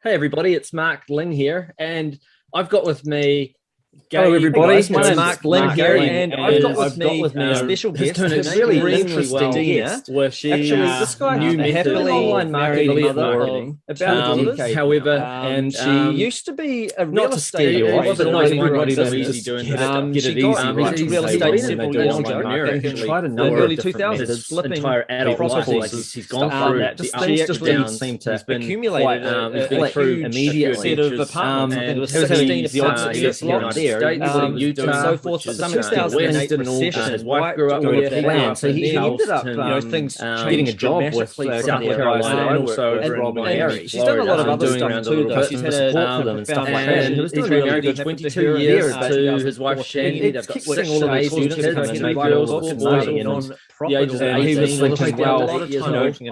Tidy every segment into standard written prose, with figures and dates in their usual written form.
Hey everybody, it's Mark Ling here, and I've got with me Hello, everybody. guys, My name's Mark Ling here, and I've got with me a special who's guest doing who's a really really interesting well guest. with Actually, this guy new is a method happily of online marketing affiliate mother marketing. of about a decade. However, And she used to be a real not to estate scare you off, appraiser. but not running everybody her own knows business. he's doing She it got easy, right? into real He's estate been several doing years online ago, marketing back in tried a the number early of different 2000s, methods, flipping entire adult people's life. Like courses, he's gone stuff like through that. the Just ups she and actually downs. Seem to accumulated he's been through immediate set of apartments. and There was he was 16 having apartments he in lives this in the block United there, States, in Utah, Utah, so forth. which But is the 2008 didn't recession, his wife grew up took with a plan. So he ended up, things getting a job with South there. Carolina and also and Rob and Mary. She's done a lot of other stuff too, though. She's had support for them and stuff like that. He was doing really good 22 years to his wife Shani. They've got 6 students, kids, 2 girls, 4 boys, all from the ages of 18. He was thinking, well,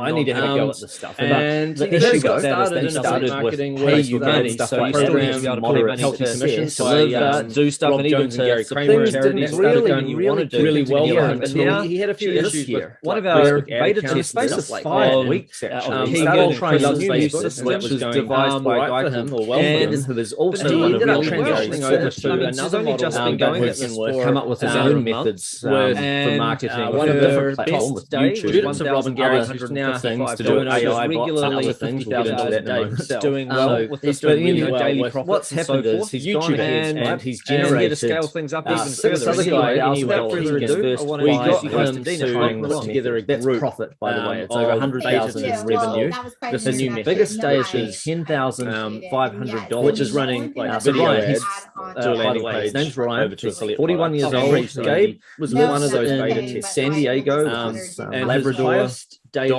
I need to have a go at this stuff. And the he issue got got started in started marketing with pay you money, stuff so like you that, still need to to be able to moderate manage healthy to commissions to by live, do stuff, Rob and even Jones and Gary to Kramer things didn't and really do really well for him. But Until now he had a few issues with one of like our Facebook ad beta accounts test space and of stuff like 5 that. weeks actually. He He started started trying trying to new Facebook, system, and that which was was going devised by a right guy for him called or well for and him. who is But also he one of ended up really transitioning over to another only model been going that at this was for come up with his own own methods with for marketing. one of her the best day was students of Rob and Gary's who's now things to doing do AI regularly things. We'll get into that in a moment. doing well with he's the doing really well daily with profits. what's happened is He's YouTube gone ads, and he's here to generated scale things up even six further. other guys Without further ado, I want to got introduce him Dina to put together a That's group. profit, by the way. It's over Of 100,000 in betas revenue. This is new Biggest method, stage is $10,500, which is running like video Ryan, ads to a by the landing way, page. his name's Ryan. Over to He's affiliate 41 years products. old. So Gabe was lives one of those in beta tests. San Diego, And Labrador. highest daily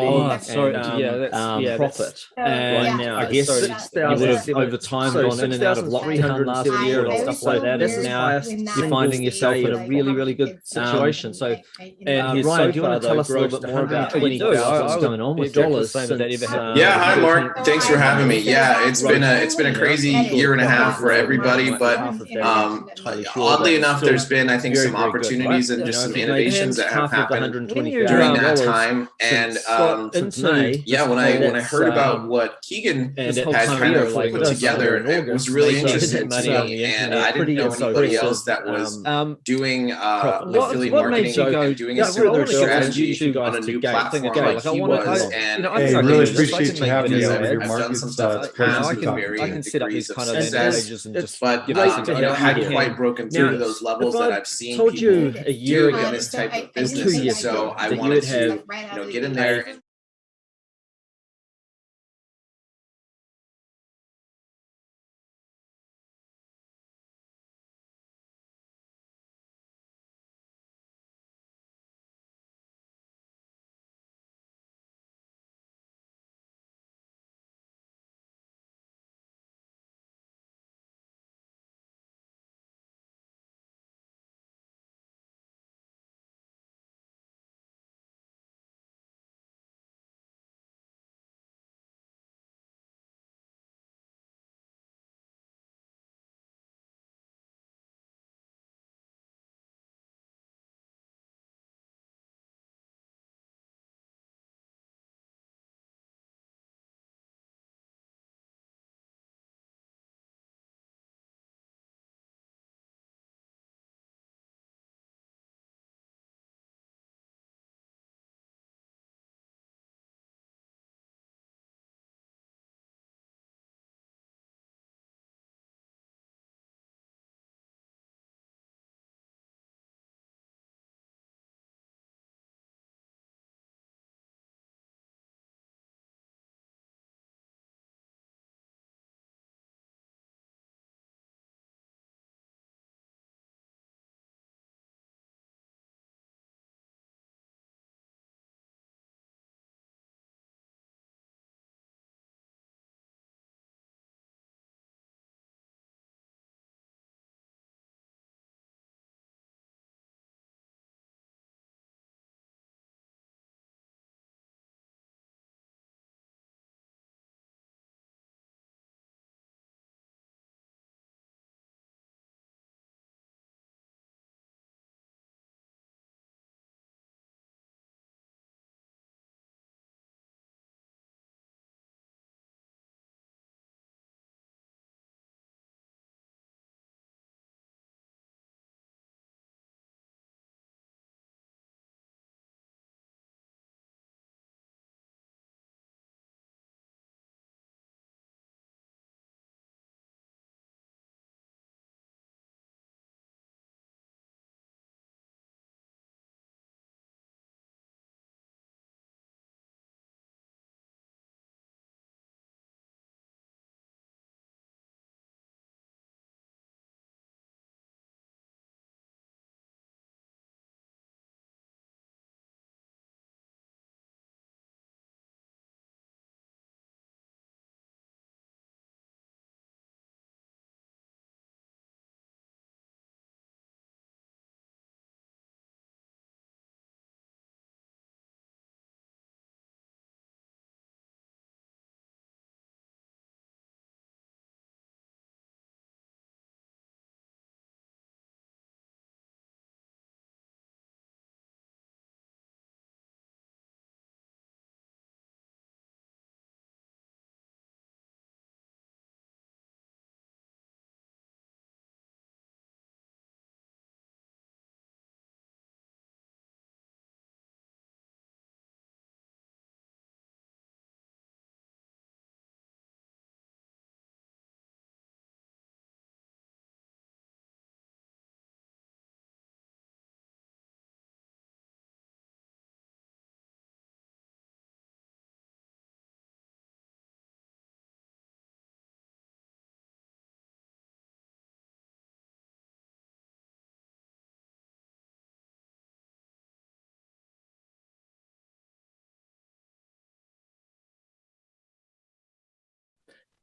profit right now. I guess so he would have over time gone in and out of lockdown last year and stuff like that. And now you're finding yourself in a really, really good situation. So, and Ryan, do you want to tell us a little bit more about what's going on with dollars? Yeah, hi Mark. Thanks for having me. Yeah, it's been a crazy year and a half for everybody, but oddly enough, there's been I think some opportunities and just some innovations that have happened during that time. And yeah, when I heard about what Keegan had kind of put together, it was really interesting to me, and I didn't know anybody else that was doing affiliate marketing and doing a similar strategy on a new platform like he was. And I really appreciate you having me over here, I've Mark. done some stuff that has varying degrees of success, but hadn't quite broken through to those levels that I've seen people do in this type of business. So I wanted to, get in there and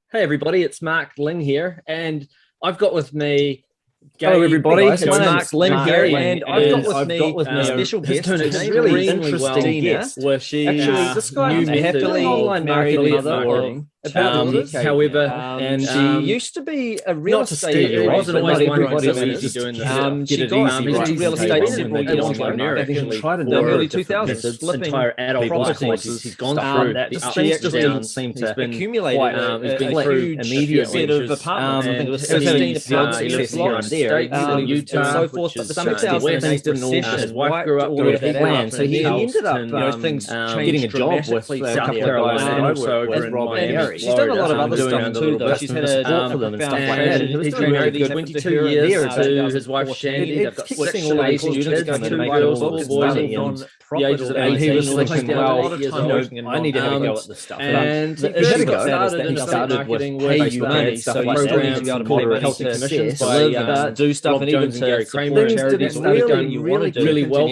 Hey everybody, it's Mark Ling here, and I've got with me Hello everybody, it's my name's Ling here, and I've got with me a special guest doing who's a really really interesting guest. Actually, This guy is a happily online married mother of about a decade however, now. And she used to be a real not to estate steal, it agent, wasn't but always not one everybody who's knows. easy doing this. She got into real estate several years ago, back in the early 2000s, flipping entire adult life properties. courses. He's gone through that the just ups and just didn't downs. seem He's to been accumulate quite, a he's been through huge immediate set of wages, apartments. I think it was and 17 he's, apartments, he lives success here in lots the there, States, and Utah, so forth. But the 2008 recession, his wife wiped grew up all with of that people out. So he ended up, things getting changed a job with dramatically South from there. Carolina, and And also over in Rob and Miami, she's done a lot of other doing stuff too, though. She's had a support for them and stuff like that. and He's been married for 22 years to his wife Shani. They've got 6 students, two girls, 4 boys, and the ages of 18. And he was thinking, well, I need to have a go at this stuff. And he first got started he in started with marketing pay with you money, stuff so like you still need to programs be able to called pay money healthy to commissions to by live, do stuff, Rob and even Jones and Gary to Kramer support charities. charities. Started Really doing really well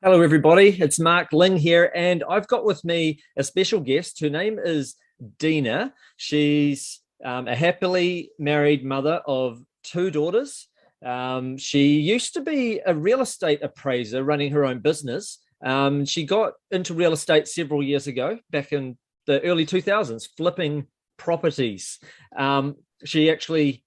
Hello, everybody. It's Mark Ling here, and I've got with me a special guest. Her name is Dina. She's a happily married mother of two daughters. She used to be a real estate appraiser running her own business. She got into real estate several years ago, back in the early 2000s, flipping properties. She actually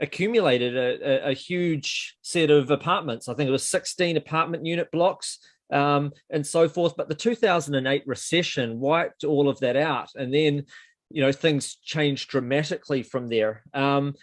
accumulated a huge set of apartments. I think it was 16 apartment unit blocks, and so forth. But the 2008 recession wiped all of that out. And then, things changed dramatically from there. And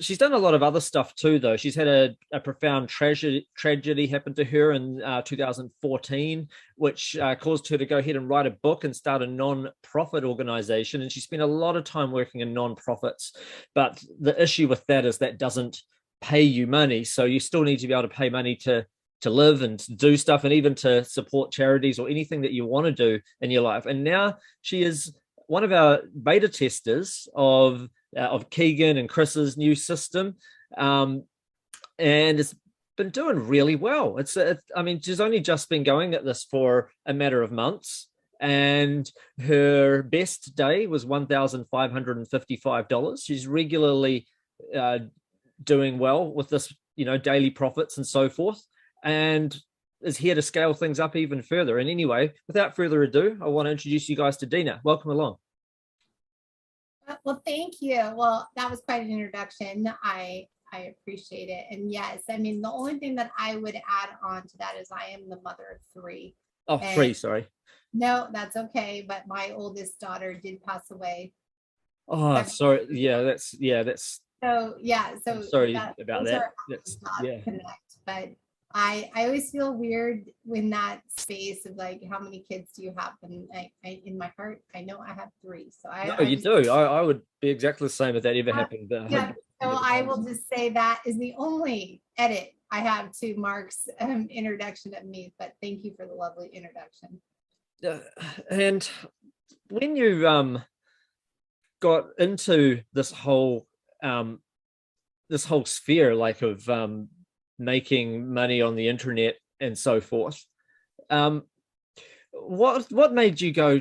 she's done a lot of other stuff too, though. She's had a profound tragedy happen to her in 2014, which caused her to go ahead and write a book and start a non-profit organization. And she spent a lot of time working in non-profits. But the issue with that is that doesn't pay you money. So you still need to be able to pay money to live and to do stuff, and even to support charities or anything that you want to do in your life. And now she is one of our beta testers of Keegan and Chris's new system, and it's been doing really well. I mean, she's only just been going at this for a matter of months, and her best day was $1,555. She's regularly doing well with this, daily profits and so forth, and is here to scale things up even further. And anyway, without further ado, I want to introduce you guys to Dina. Welcome along. Well, thank you. Well, that was quite an introduction. I appreciate it. And yes, I mean, the only thing that I would add on to that is I am the mother of three. Oh, and three, sorry. No, that's okay. But my oldest daughter did pass away. Oh, sorry. That's so yeah. So I'm sorry about that. That's connect, but I always feel weird in that space of like, how many kids do you have? And I in my heart, I know I have three. So you do. I would be exactly the same if that ever happened. Yeah. So I will just say that is the only edit I have to Mark's introduction of me. But thank you for the lovely introduction. And when you got into this whole sphere, like, of making money on the internet and so forth, what made you go,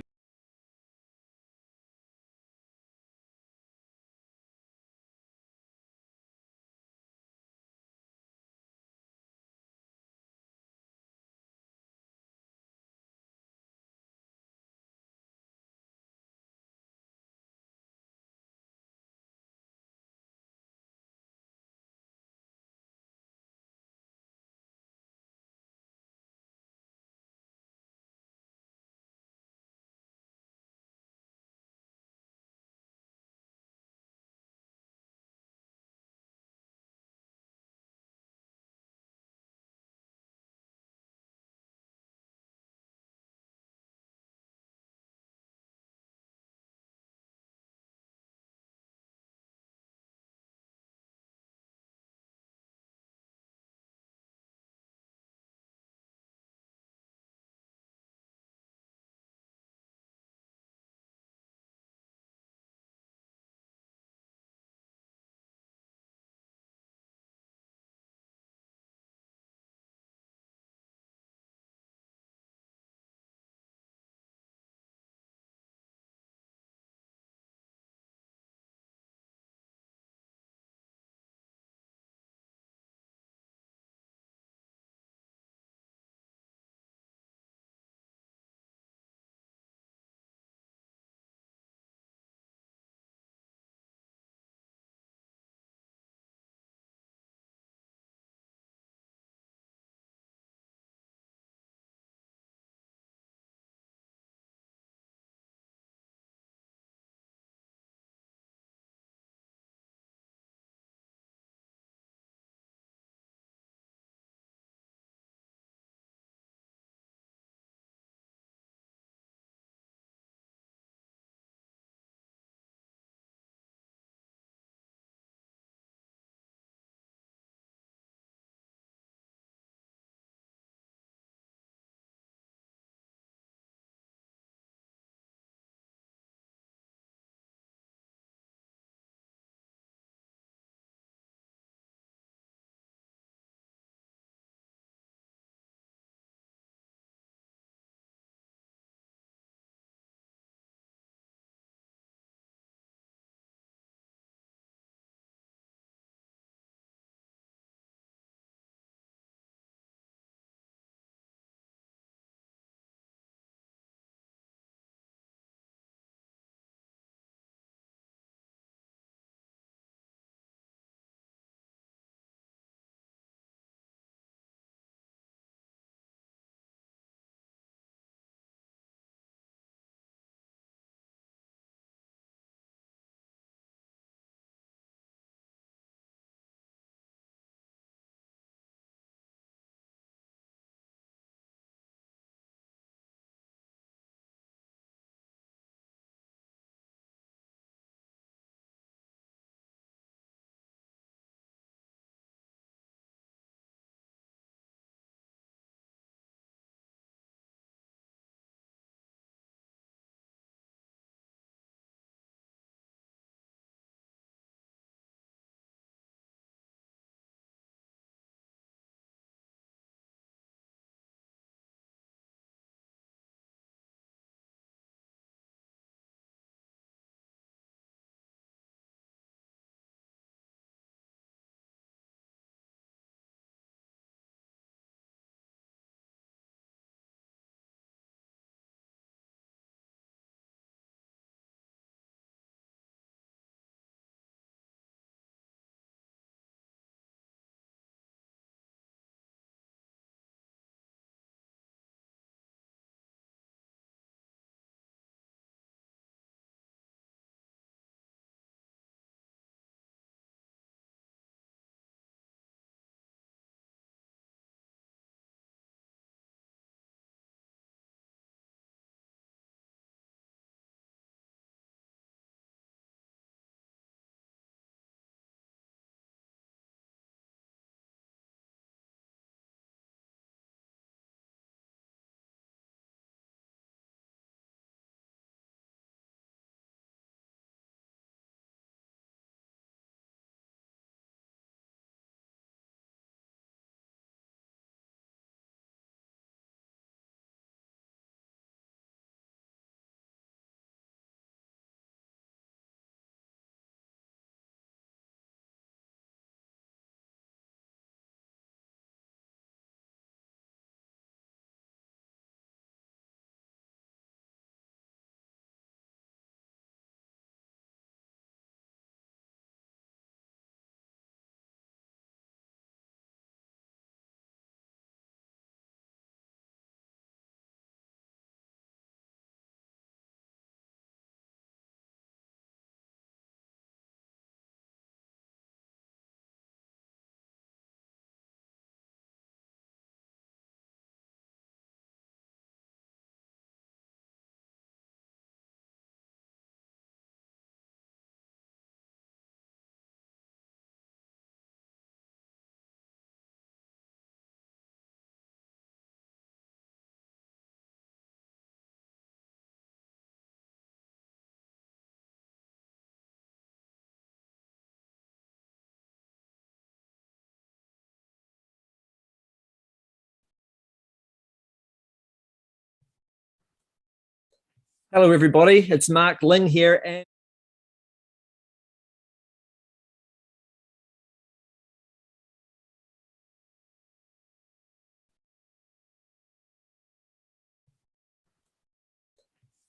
Hello, everybody. It's Mark Ling here. And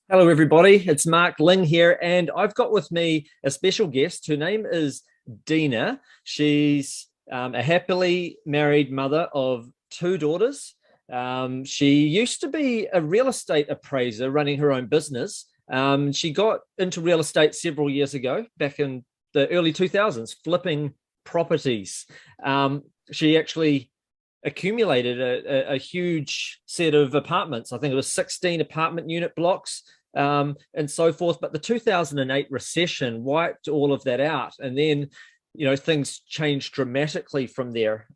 hello, everybody. It's Mark Ling here. And I've got with me a special guest. Her name is Dina. She's a happily married mother of 2 daughters. She used to be a real estate appraiser running her own business. She got into real estate several years ago, back in the early 2000s, flipping properties. She actually accumulated a huge set of apartments. I think it was 16 apartment unit blocks and so forth. But the 2008 recession wiped all of that out. And then, things changed dramatically from there.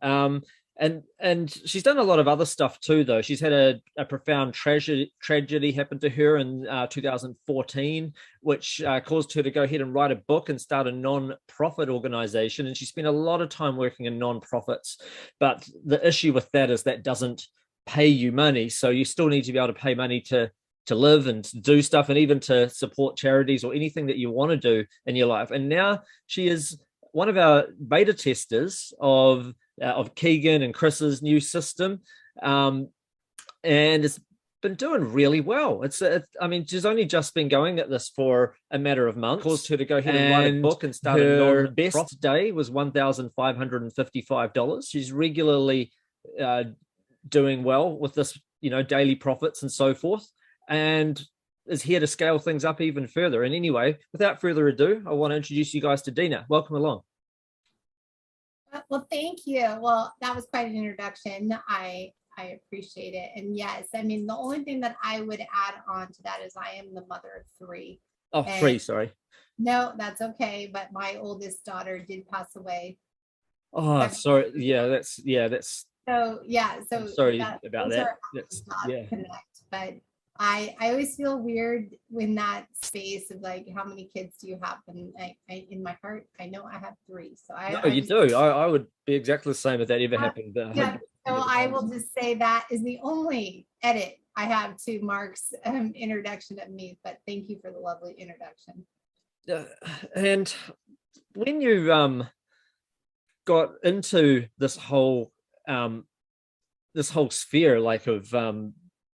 And she's done a lot of other stuff too, though. She's had a profound tragedy happen to her in 2014, which caused her to go ahead and write a book and start a non-profit organization. And she spent a lot of time working in non-profits. But the issue with that is that doesn't pay you money. So you still need to be able to pay money to live and to do stuff, and even to support charities or anything that you want to do in your life. And now she is one of our beta testers of Keegan and Chris's new system, and it's been doing really well. She's only just been going at this for a matter of months. Caused her to go ahead and write a book and start her best day was $1,555. She's regularly doing well with this, daily profits and so forth, and is here to scale things up even further. And anyway, without further ado, I want to introduce you guys to Dina. Welcome along. Well, thank you. Well, that was quite an introduction. I appreciate it. And yes, the only thing that I would add on to that is I am the mother of 3. Oh, and 3, sorry. No, that's okay. But my oldest daughter did pass away. Oh, sorry. That's so I'm sorry about that. Connect, but I always feel weird in that space of like, how many kids do you have? And I in my heart, I know I have 3. So you do. I would be exactly the same if that ever happened. Yeah. So I will just say that is the only edit I have to Mark's introduction of me. But thank you for the lovely introduction. And when you got into this whole sphere, like, of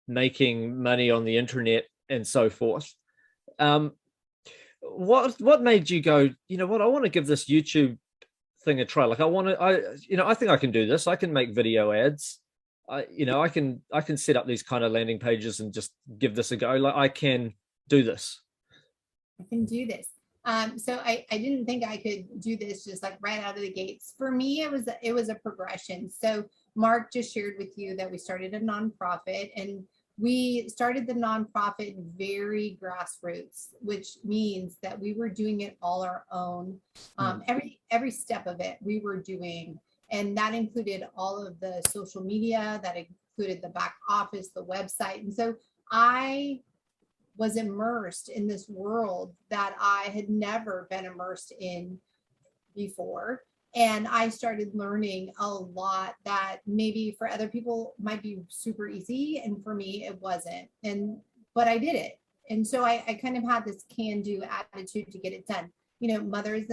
making money on the internet and so forth, what made you go, I want to give this YouTube thing a try? Like, I think I can do this. I can make video ads. I can set up these kind of landing pages and just give this a go. Like, I can do this. I can do this. So I didn't think I could do this just like right out of the gates. For me, it was a progression. So Mark just shared with you that we started a nonprofit, and we started the nonprofit very grassroots, which means that we were doing it all our own. Every step of it we were doing, and that included all of the social media, that included the back office, the website. And so I was immersed in this world that I had never been immersed in before. And I started learning a lot that maybe for other people might be super easy, and for me it wasn't. But I did it. And so I kind of had this can-do attitude to get it done. Mothers,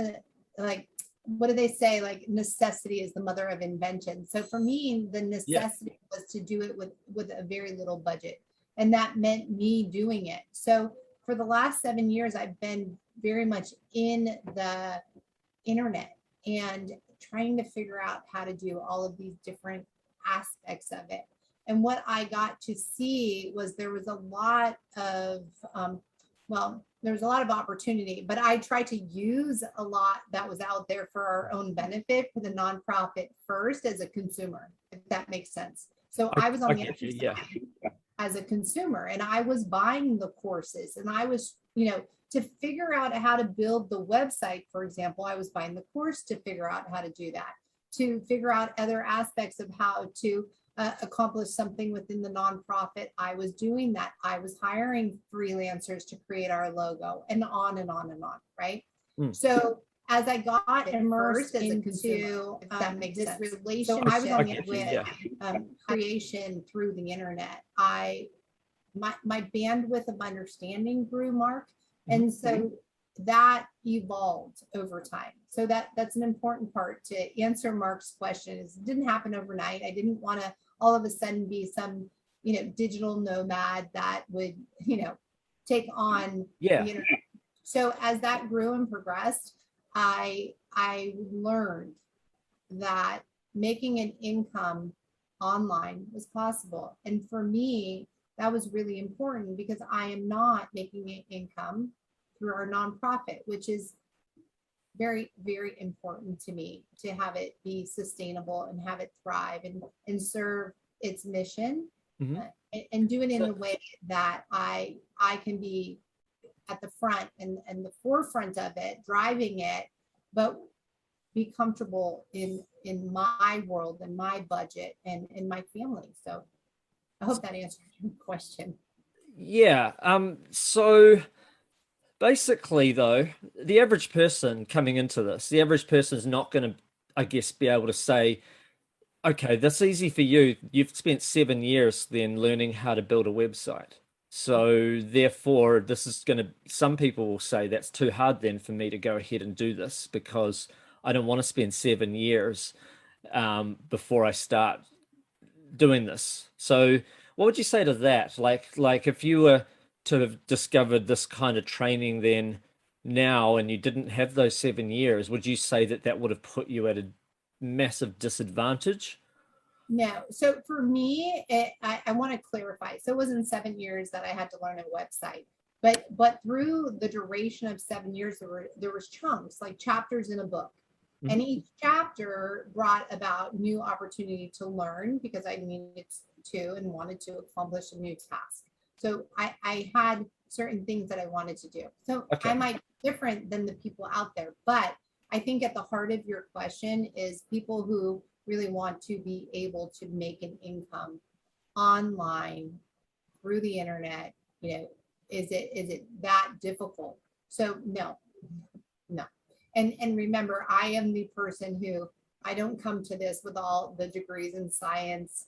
like, what do they say? Like, necessity is the mother of invention. So for me, the necessity was to do it with a very little budget. And that meant me doing it. So for the last 7 years, I've been very much in the internet and trying to figure out how to do all of these different aspects of it. And what I got to see was there was a lot of, there's a lot of opportunity, but I tried to use a lot that was out there for our own benefit, for the nonprofit first, as a consumer, if that makes sense. So I was on the other side as a consumer, and I was buying the courses, and I was, to figure out how to build the website, for example, I was buying the course to figure out how to do that, to figure out other aspects of how to accomplish something within the nonprofit. I was doing that. I was hiring freelancers to create our logo, and on and on and on, right? So as I got immersed into this relationship with creation through the internet, I my bandwidth of understanding grew, Mark. And so that evolved over time. So that's an important part to answer Mark's question. Is it didn't happen overnight. I didn't want to all of a sudden be some, digital nomad that would, take on the internet. So as that grew and progressed, I learned that making an income online was possible. And for me, that was really important because I am not making an income through our nonprofit, which is very, very important to me to have it be sustainable and have it thrive and serve its mission, and do it in a way that I can be at the front and the forefront of it, driving it, but be comfortable in my world and my budget and in my family. So I hope that answers your question. Yeah. So basically, though, the average person coming into this, the average person is not going to, I guess, be able to say, okay, that's easy for you. You've spent 7 years then learning how to build a website. So therefore, this is going to, some people will say that's too hard then for me to go ahead and do this because I don't want to spend 7 years before I start doing this. So what would you say to that? Like if you were to have discovered this kind of training then now and you didn't have those 7 years, would you say that that would have put you at a massive disadvantage? No. So for me, I want to clarify. So it wasn't 7 years that I had to learn a website, but through the duration of 7 years, there was chunks like chapters in a book. And each chapter brought about new opportunity to learn because I needed to and wanted to accomplish a new task. So I had certain things that I wanted to do. So I might be different than the people out there, but I think at the heart of your question is people who really want to be able to make an income online through the internet. Is it that difficult? So no. And remember, I am the person who I don't come to this with all the degrees in science,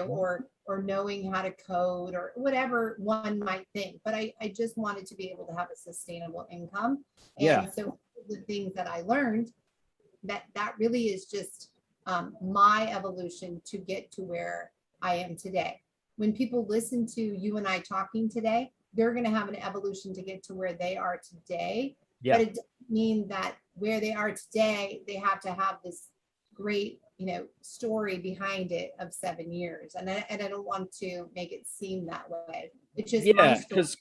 or knowing how to code or whatever one might think. But I just wanted to be able to have a sustainable income. And so the things that I learned, that really is just my evolution to get to where I am today. When people listen to you and I talking today, they're going to have an evolution to get to where they are today. But it doesn't mean that where they are today, they have to have this great, story behind it of 7 years. And I don't want to make it seem that way. It's just because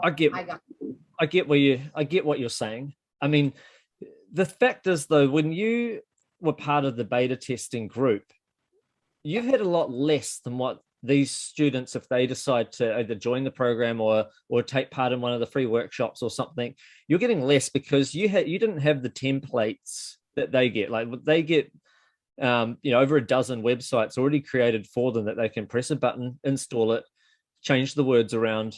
I get what you're saying. I mean, the fact is though, when you were part of the beta testing group, you've had a lot less than what these students, if they decide to either join the program or take part in one of the free workshops or something, you're getting less because you didn't have the templates that they get. Like they get over a dozen websites already created for them that they can press a button, install it, change the words around,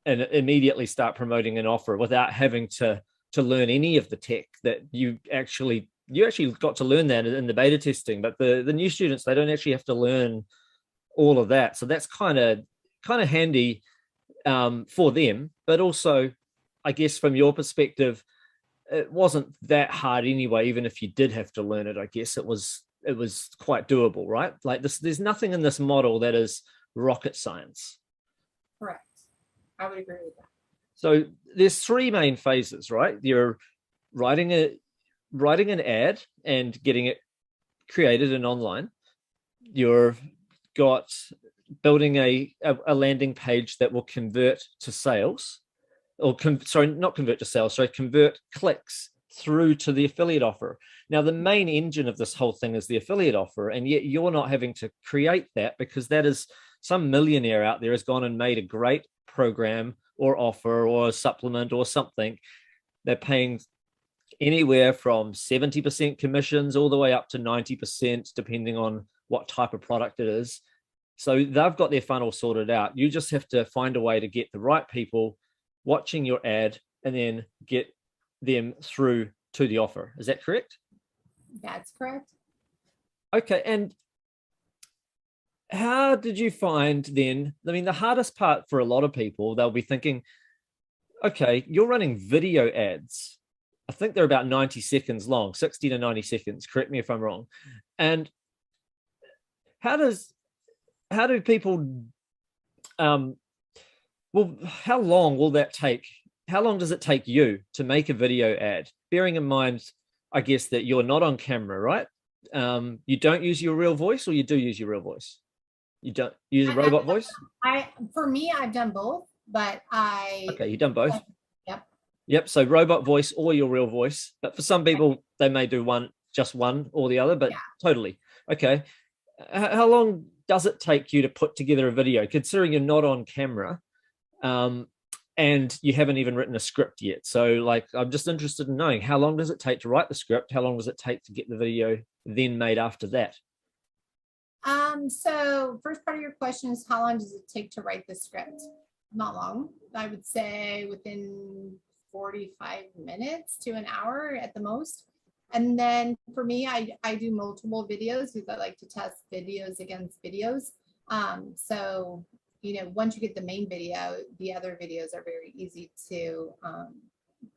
and immediately start promoting an offer without having to learn any of the tech that you actually got to learn that in the beta testing. But the new students, they don't actually have to learn all of that. So that's kind of handy for them. But also, I guess from your perspective, it wasn't that hard anyway, even if you did have to learn it. I guess it was quite doable, right? Like there's nothing in this model that is rocket science. Correct. I would agree with that. So there's three main phases, right? You're writing an ad and getting it created and online. You've got building a landing page that will convert to sales, or not convert to sales, convert clicks through to the affiliate offer. Now, the main engine of this whole thing is the affiliate offer, and yet you're not having to create that because that is some millionaire out there has gone and made a great program or offer or a supplement or something. They're paying anywhere from 70% commissions all the way up to 90%, depending on what type of product it is. So they've got their funnel sorted out. You just have to find a way to get the right people watching your ad and then get them through to the offer. Is that correct? That's correct. Okay. And How did you find then? I mean, the hardest part for a lot of people, they'll be thinking, okay, you're running video ads. I think they're about 90 seconds long, 60 to 90 seconds. Correct me if I'm wrong. And how do people, well, how long will that take? How long does it take you to make a video ad? Bearing in mind, I guess, that you're not on camera, right? You don't use your real voice, or you do use your real voice? You don't use a robot voice? For me, I've done both, but Okay, you've done both. Yep. Yep. So robot voice or your real voice. But for some people, they may do just one or the other, but yeah. Totally. Okay. How long does it take you to put together a video, considering you're not on camera, and you haven't even written a script yet? So like, I'm just interested in knowing, how long does it take to write the script? How long does it take to get the video then made after that? So first part of your question is, how long does it take to write the script? Not long. I would say within 45 minutes to an hour at the most. And then for me, I do multiple videos because I like to test videos against videos. So, you know, once you get the main video, the other videos are very easy to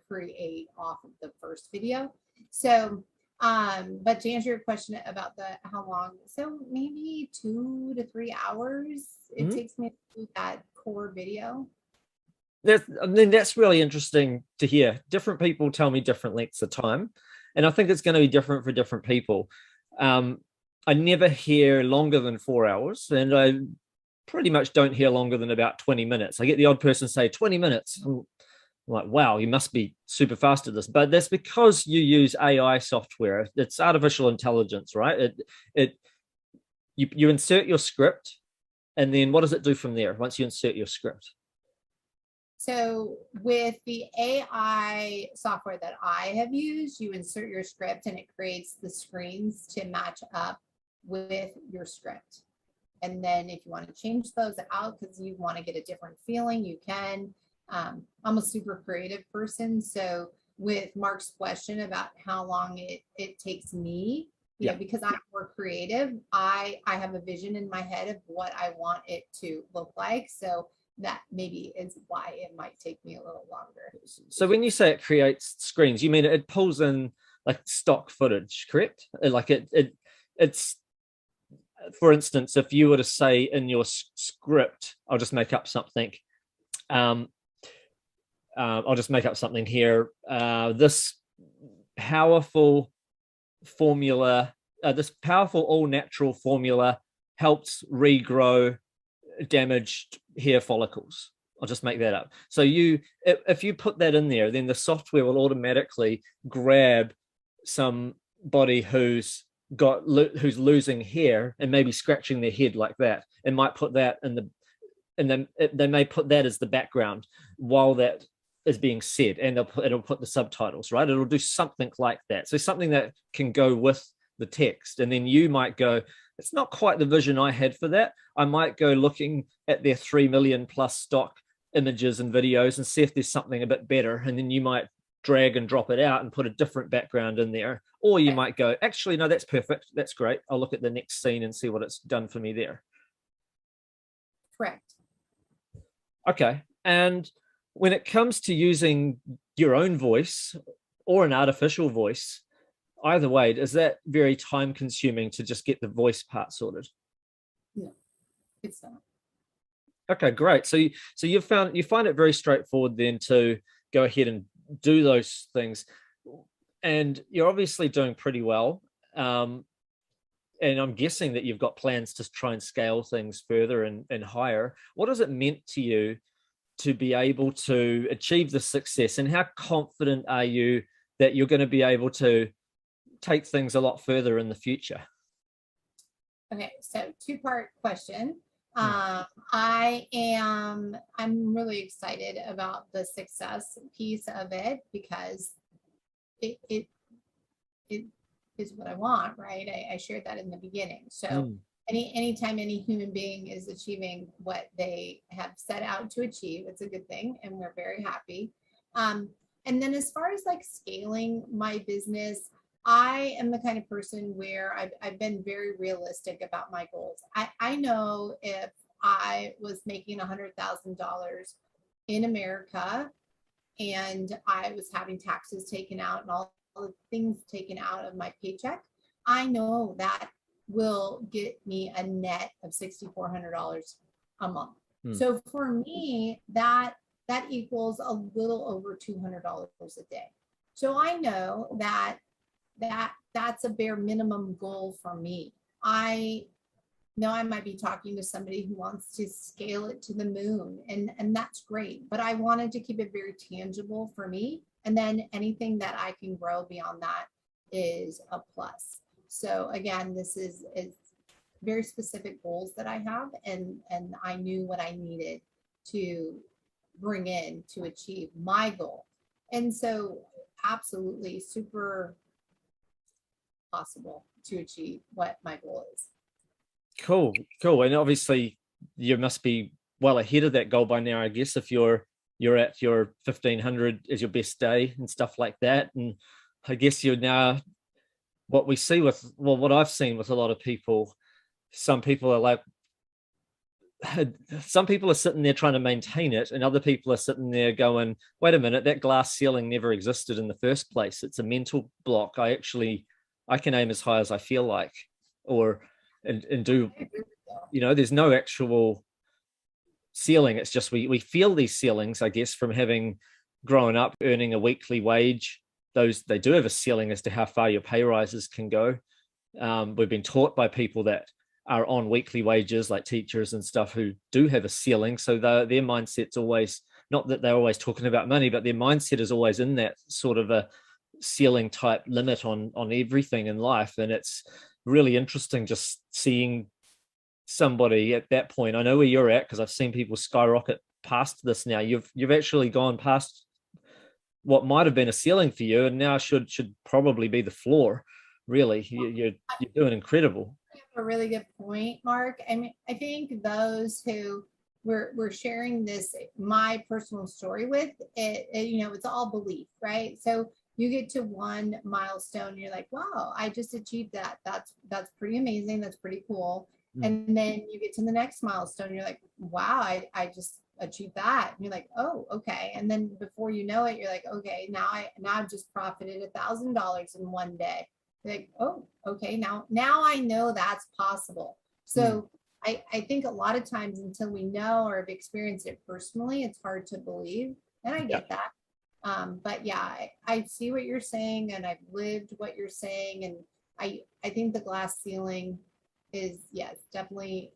create off of the first video. So, but to answer your question about how long, so maybe 2 to 3 hours it takes me to do that core video. That's really interesting to hear. Different people tell me different lengths of time, and I think it's going to be different for different people. I never hear longer than 4 hours, and I pretty much don't hear longer than about 20 minutes. I get the odd person say 20 minutes. I'm like, wow, you must be super fast at this. But that's because you use AI software. It's artificial intelligence, right? You insert your script, and then what does it do from there once you insert your script? So with the AI software that I have used, you insert your script and it creates the screens to match up with your script. And then if you want to change those out because you want to get a different feeling, you can. I'm a super creative person. So with Mark's question about how long it takes me, you know, because I'm more creative, I have a vision in my head of what I want it to look like. So that maybe is why it might take me a little longer. So when you say it creates screens, you mean it pulls in like stock footage, correct? Like it's, for instance, if you were to say in your script, I'll just make up something. I'll just make up something here. This powerful formula, this powerful all-natural formula helps regrow damaged hair follicles. I'll just make that up. So if you put that in there, then the software will automatically grab somebody who's losing hair and maybe scratching their head like that, and might put that and then they may put that as the background while that is being said, and it'll put the subtitles, right? It'll do something like that. So something that can go with the text, and then you might go, it's not quite the vision I had for that. I might go looking at their 3 million plus stock images and videos and see if there's something a bit better. And then you might drag and drop it out and put a different background in there. Or you might go, actually, no, that's perfect. That's great. I'll look at the next scene and see what it's done for me there. Correct. Okay. And when it comes to using your own voice or an artificial voice, either way, is that very time consuming to just get the voice part sorted? No, it's not. Okay, great. So you find it very straightforward then to go ahead and do those things, and you're obviously doing pretty well. And I'm guessing that you've got plans to try and scale things further and higher. What has it meant to you to be able to achieve the success, and how confident are you that you're going to be able to take things a lot further in the future? Okay, so two-part question. I'm really excited about the success piece of it, because it is what I want, right? I shared that in the beginning. So anytime any human being is achieving what they have set out to achieve, it's a good thing, and we're very happy. And then as far as like scaling my business, I am the kind of person where I've been very realistic about my goals. I know if I was making $100,000 in America and I was having taxes taken out and all the things taken out of my paycheck, I know that will get me a net of $6,400 a month. So for me, that equals a little over $200 a day. So I know that's a bare minimum goal for me. I know I might be talking to somebody who wants to scale it to the moon, and that's great, but I wanted to keep it very tangible for me. And then anything that I can grow beyond that is a plus. So again, this is very specific goals that I have, and I knew what I needed to bring in to achieve my goal. And so absolutely super possible to achieve what my goal is. Cool. And obviously you must be well ahead of that goal by now, I guess, if you're at your 1,500 as your best day and stuff like that. And I guess you're now, what we see with, well, what I've seen with a lot of people, some people are sitting there trying to maintain it, and other people are sitting there going, wait a minute, that glass ceiling never existed in the first place. It's a mental block. I can aim as high as I feel like, and do, there's no actual ceiling. It's just we feel these ceilings, I guess, from having grown up earning a weekly wage. They do have a ceiling as to how far your pay rises can go. We've been taught by people that are on weekly wages, like teachers and stuff, who do have a ceiling. So their mindset's always, not that they're always talking about money, but their mindset is always in that sort of a ceiling type limit on everything in life. And it's really interesting just seeing somebody at that point. I know where you're at because I've seen people skyrocket past this now. You've actually gone past what might have been a ceiling for you, and now should probably be the floor. Really, you're doing incredible. You have a really good point, Mark. I mean, I think those who we're sharing this, my personal story with it, it's all belief, right? So you get to one milestone, you're like, wow, I just achieved that. That's pretty amazing. That's pretty cool. And then you get to the next milestone, you're like, wow, I just achieved that. And you're like, oh, okay. And then before you know it, you're like, okay, now I've just profited $1,000 in one day. You're like, oh, okay, now I know that's possible. So I think a lot of times until we know or have experienced it personally, it's hard to believe. And I get that. But yeah, I see what you're saying, and I've lived what you're saying. And I think the glass ceiling is, yes, definitely,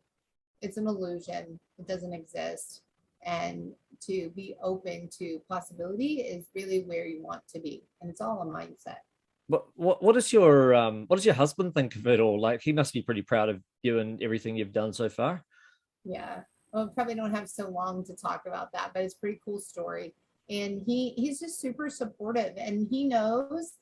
it's an illusion. It doesn't exist. And to be open to possibility is really where you want to be. And it's all a mindset. What does your husband think of it all? Like, he must be pretty proud of you and everything you've done so far. Yeah. Well, probably don't have so long to talk about that, but it's a pretty cool story. And he's just super supportive, and he knows,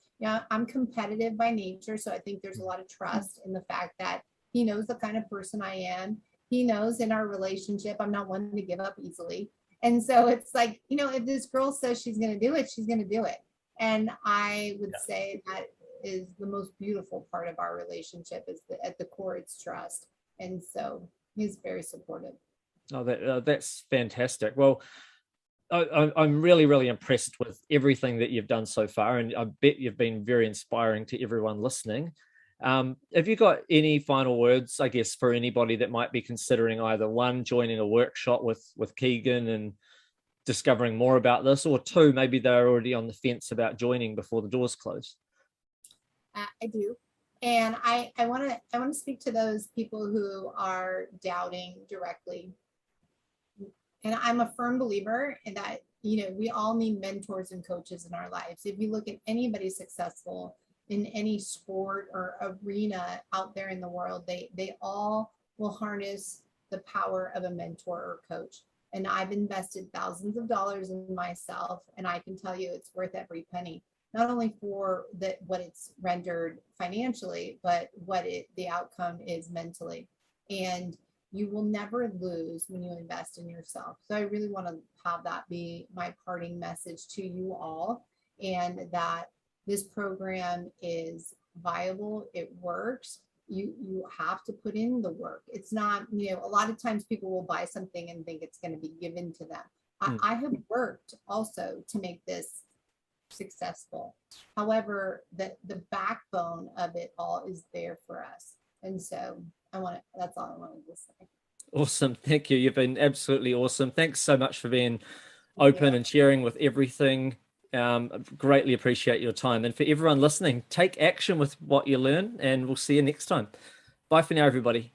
I'm competitive by nature. So I think there's a lot of trust in the fact that he knows the kind of person I am. He knows in our relationship, I'm not one to give up easily. And so it's like, if this girl says she's going to do it, she's going to do it. And I would say that is the most beautiful part of our relationship, is that at the core, it's trust. And so he's very supportive. Oh, that's fantastic. Well, I'm really, really impressed with everything that you've done so far. And I bet you've been very inspiring to everyone listening. Have you got any final words, I guess, for anybody that might be considering either one, joining a workshop with Keegan and discovering more about this, or two, maybe they're already on the fence about joining before the doors close? I do. And I want to speak to those people who are doubting directly. And I'm a firm believer in that, we all need mentors and coaches in our lives. If you look at anybody successful in any sport or arena out there in the world, they all will harness the power of a mentor or coach. And I've invested thousands of dollars in myself, and I can tell you it's worth every penny, not only for what it's rendered financially, but what the outcome is mentally. And you will never lose when you invest in yourself. So I really want to have that be my parting message to you all, and that this program is viable, it works. You have to put in the work. It's not, a lot of times people will buy something and think it's going to be given to them. I have worked also to make this successful. However, the backbone of it all is there for us. And so that's all I wanted to say. Awesome. Thank you. You've been absolutely awesome. Thanks so much for being open and sharing with everything. Greatly appreciate your time. And for everyone listening, take action with what you learn, and we'll see you next time. Bye for now, everybody.